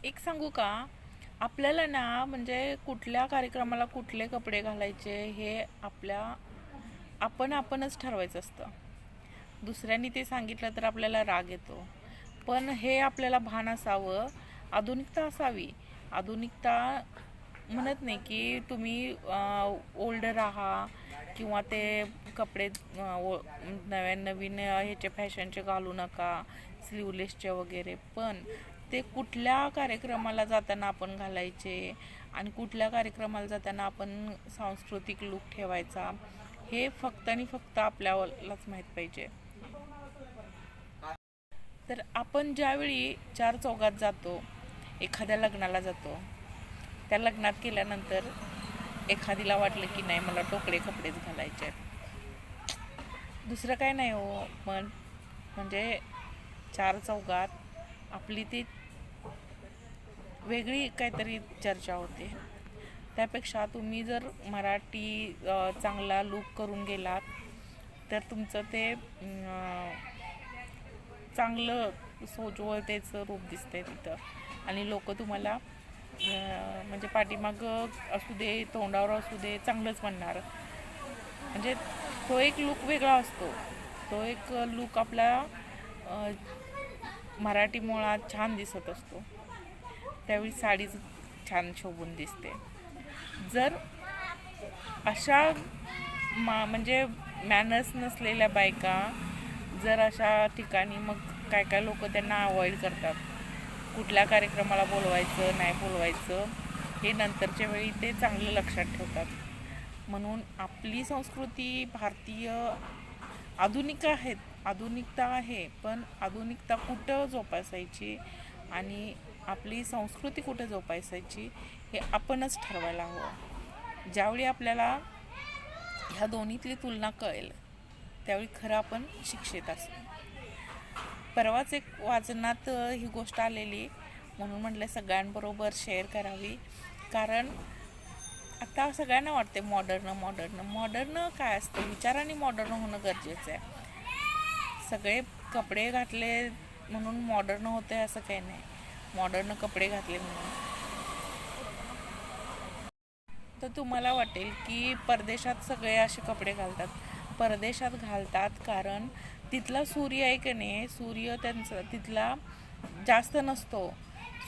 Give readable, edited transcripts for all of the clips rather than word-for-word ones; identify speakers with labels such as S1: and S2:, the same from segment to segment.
S1: एक सांगू का? आपल्याला ना म्हणजे कुठल्या कार्यक्रमाला कुठले कपडे घालायचे हे आपणच ठरवायचं असतं. दुसऱ्यांनी ते सांगितलं तर आपल्याला राग येतो. पण हे आपल्याला भान असावं, आधुनिकता असावी. आधुनिकता म्हणत नाही की तुम्ही ओल्ड राहा किंवा ते कपडे नव्यान नवीन ह्याचे फॅशनचे घालू नका, स्लीवलेसचे वगैरे. पण ते कुठल्या कार्यक्रमाला जाताना आपण घालायचे आणि कुठल्या कार्यक्रमाला जाताना आपण सांस्कृतिक लूक ठेवायचा हे फक्त आणि फक्त आपल्यालाच माहीत पाहिजे. तर आपण ज्यावेळी चार चौघात जातो, एखाद्या लग्नाला जातो, त्या लग्नात गेल्यानंतर एखादीला वाटलं की नाही मला टोकडे कपडेच घालायचे आहेत, दुसरं काय नाही हो. पण म्हणजे चार चौघात आपली ती वेगळी काहीतरी चर्चा होते. त्यापेक्षा तुम्ही जर मराठी चांगला लूक करून गेलात तर तुमचं ते चांगलं सोज्वळतेचं रूप दिसतंय तिथं. आणि लोक तुम्हाला म्हणजे पाठीमागं असू दे तोंडावर असू दे चांगलंच म्हणणार. म्हणजे तो एक लूक वेगळा असतो. तो एक लूक आपला मराठी मुळात छान दिसत असतो. त्यावेळी साडीच छान शोभून दिसते. जर अशा म्हणजे मॅनर्स नसलेल्या बायका जर अशा ठिकाणी, मग काय काय लोक त्यांना अवॉइड करतात. कुठल्या कार्यक्रमाला बोलवायचं नाही बोलवायचं हे नंतरच्या वेळी ते चांगलं लक्षात ठेवतात. म्हणून आपली संस्कृती भारतीय आधुनिकता आहे, पण आधुनिकता कुठं जोपासायची आणि आपली संस्कृती कुठं जोपासायची हे आपणच ठरवायला हवं. ज्यावेळी आपल्याला ह्या दोन्हीतली तुलना कळेल त्यावेळी खरं आपण शिक्षित असतो. परवाच एक वाचनात ही गोष्ट आलेली, म्हणून म्हटलं सगळ्यांबरोबर शेअर करावी. कारण आता सगळ्यांना वाटते मॉडर्न काय असतं, विचारांनी मॉडर्न होणं गरजेचं आहे. सगळे कपडे घातले म्हणून मॉडर्न होते असं काही नाही. मॉडर्न कपडे घातले म्हणून तर तुम्हाला वाटेल की परदेशात सगळे असे कपडे घालतात. परदेशात घालतात कारण तिथला सूर्य आहे की नाही, सूर्य त्यांचा तिथला जास्त नसतो.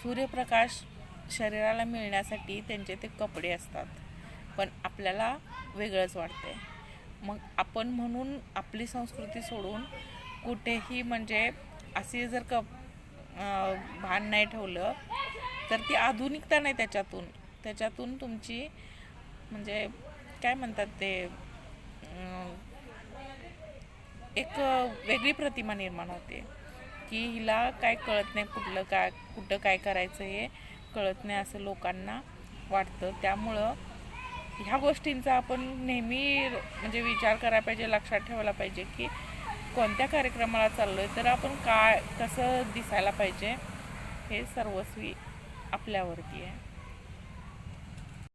S1: सूर्यप्रकाश शरीराला मिळण्यासाठी त्यांचे ते कपडे असतात. पण आपल्याला वेगळंच वाटते. मग आपण म्हणून आपली संस्कृती सोडून कुठेही म्हणजे असे जर भान नाही ठेवलं तर ती आधुनिकता नाही. त्याच्यातून तुमची म्हणजे काय म्हणतात ते एक वेगळी प्रतिमा निर्माण होते की हिला काय कळत नाही, कुठं काय करायचं हे कळत नाही असं लोकांना वाटतं. त्यामुळं ह्या गोष्टींचा आपण नेहमी म्हणजे विचार करायला पाहिजे, लक्षात ठेवायला पाहिजे की कोणत्या कार्यक्रमाला चाललोय तर आपण कसं दिसायला पाहिजे हे सर्वस्वी आपल्यावरती आहे.